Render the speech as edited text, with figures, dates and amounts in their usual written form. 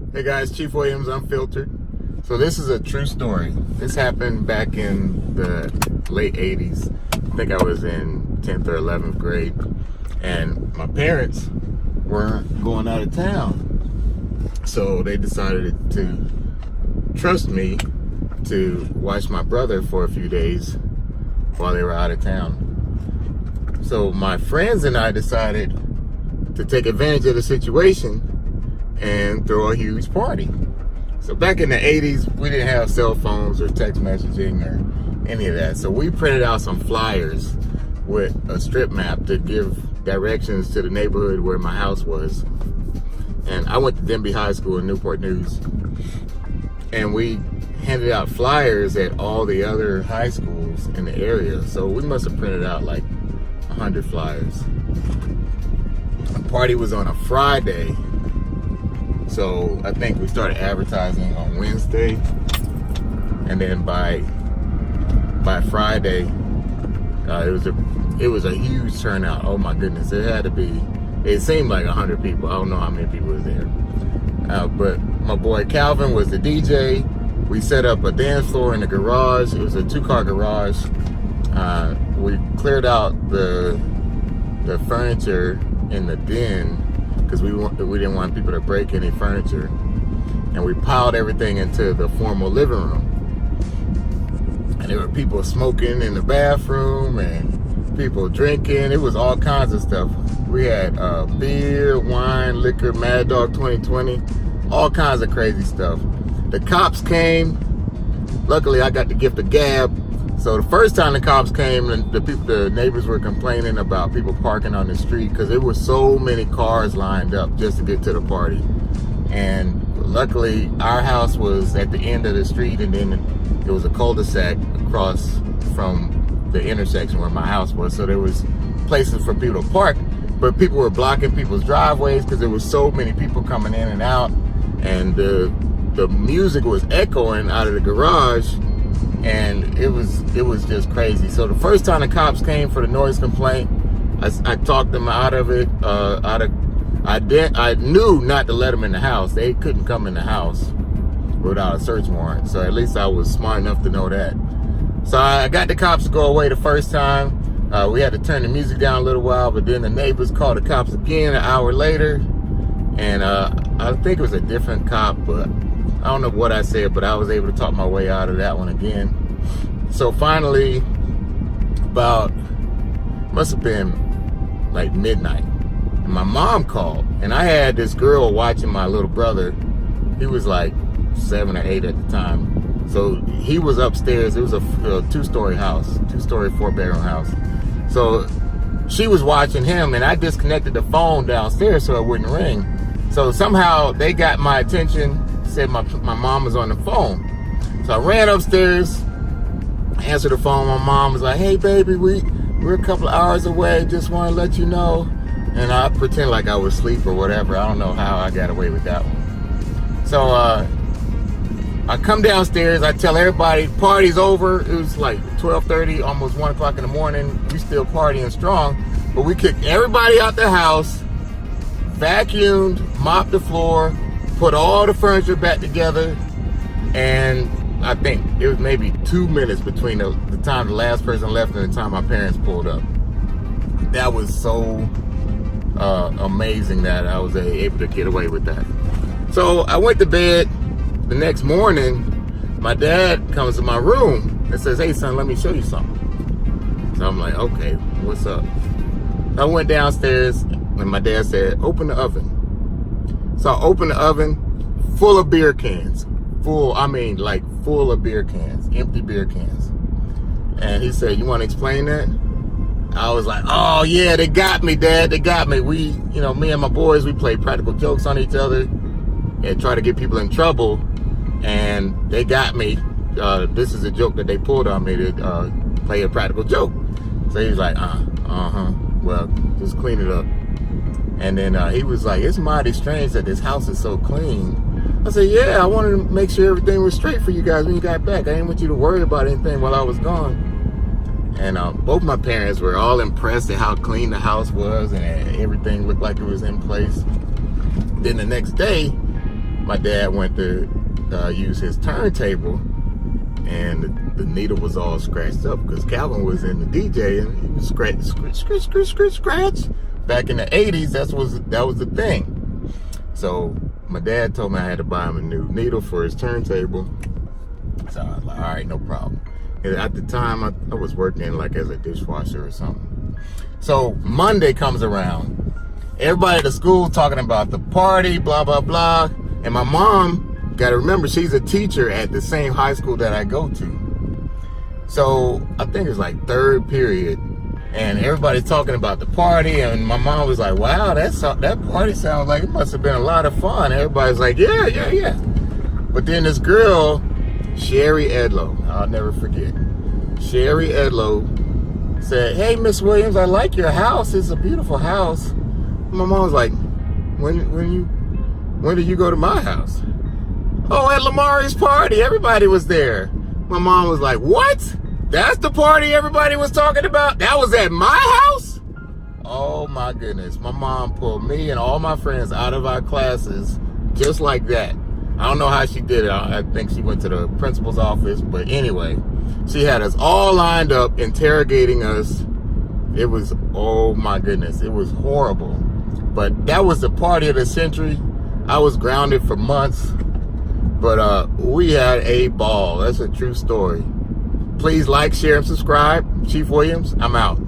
Hey guys, Chief Williams, Unfiltered. So this is a true story. This happened back in the late 80s. I think I was in 10th or 11th grade. And my parents were going out of town. So they decided to trust me to watch my brother for a few days while they were out of town. So my friends and I decided to take advantage of the situation and throw a huge party. So back in the 80s, we didn't have cell phones or text messaging or any of that. So we printed out some flyers with a strip map to give directions to the neighborhood where my house was. And I went to Denby High School in Newport News. And we handed out flyers at all the other high schools in the area. So we must have printed out like 100 flyers. The party was on a Friday. So I think we started advertising on Wednesday, and then by Friday, it was a huge turnout. Oh my goodness, it seemed like 100 people. I don't know how many people was there, but my boy Calvin was the DJ. We set up a dance floor in the garage. It was a 2-car garage. We cleared out the furniture in the den, because we didn't want people to break any furniture, and we piled everything into the formal living room. And there were people smoking in the bathroom and people drinking. It was all kinds of stuff. We had beer, wine, liquor, Mad Dog 2020, all kinds of crazy stuff. The cops came. Luckily, I got the gift of gab. So the first time the cops came, and the neighbors were complaining about people parking on the street because there were so many cars lined up just to get to the party. And luckily, our house was at the end of the street, and then it was a cul-de-sac across from the intersection where my house was. So there was places for people to park, but people were blocking people's driveways because there was so many people coming in and out, and the music was echoing out of the garage. And it was just crazy. So the first time the cops came for the noise complaint, I talked them out of it. I knew not to let them in the house. They couldn't come in the house without a search warrant. So at least I was smart enough to know that. So I got the cops to go away the first time. We had to turn the music down a little while, but then the neighbors called the cops again an hour later. And I think it was a different cop, but I don't know what I said, but I was able to talk my way out of that one again. So finally, must have been like midnight, and my mom called, and I had this girl watching my little brother. He was like 7 or 8 at the time. So he was upstairs. It was a 2-story house, 2-story, 4-bedroom house. So she was watching him, and I disconnected the phone downstairs so it wouldn't ring. So somehow they got my attention. Said my mom was on the phone. So I ran upstairs, answered the phone. My mom was like, "Hey baby, we're a couple of hours away, just want to let you know." And I pretend like I was asleep or whatever. I don't know how I got away with that one. So I come downstairs, I tell everybody party's over. It was like 12:30, almost 1 o'clock in the morning. We still partying strong, but we kicked everybody out the house, vacuumed, mopped the floor, put all the furniture back together, and I think it was maybe 2 minutes between the time the last person left and the time my parents pulled up. That was so amazing that I was able to get away with that. So I went to bed. The next morning, my dad comes to my room and says, "Hey son, let me show you something." So I'm like, "Okay, what's up?" I went downstairs and my dad said, "Open the oven." So I opened the oven, full of beer cans. Full of beer cans, empty beer cans. And he said, "You want to explain that?" I was like, "Oh yeah, they got me, Dad, they got me." Me and my boys, we played practical jokes on each other and try to get people in trouble. And they got me. This is a joke that they pulled on me to play a practical joke. So he was like, well, just clean it up. And then he was like, "It's mighty strange that this house is so clean." I said, "Yeah, I wanted to make sure everything was straight for you guys when you got back. I didn't want you to worry about anything while I was gone." And both my parents were all impressed at how clean the house was and everything looked like it was in place. Then the next day, my dad went to use his turntable, and the needle was all scratched up because Calvin was in the DJ and he was scratch. Back in the 80s, that was the thing. So my dad told me I had to buy him a new needle for his turntable. So I was like, all right, no problem. And at the time, I was working like as a dishwasher or something. So Monday comes around. Everybody at the school talking about the party, blah, blah, blah. And my mom, got to remember, she's a teacher at the same high school that I go to. So I think it's like third period. And everybody's talking about the party. And my mom was like, wow, that party sounds like it must have been a lot of fun. Everybody's like, yeah. But then this girl, Sherry Edlow, I'll never forget. Sherry Edlow said, hey, Miss Williams, I like your house. It's a beautiful house. My mom was like, when did you go to my house? Oh, at Lamari's party. Everybody was there. My mom was like, what? That's the party everybody was talking about? That was at my house? Oh my goodness. My mom pulled me and all my friends out of our classes just like that. I don't know how she did it. I think she went to the principal's office. But anyway, she had us all lined up, interrogating us. It was, oh my goodness, it was horrible. But that was the party of the century. I was grounded for months. But we had a ball. That's a true story. Please like, share, and subscribe. Chief Williams, I'm out.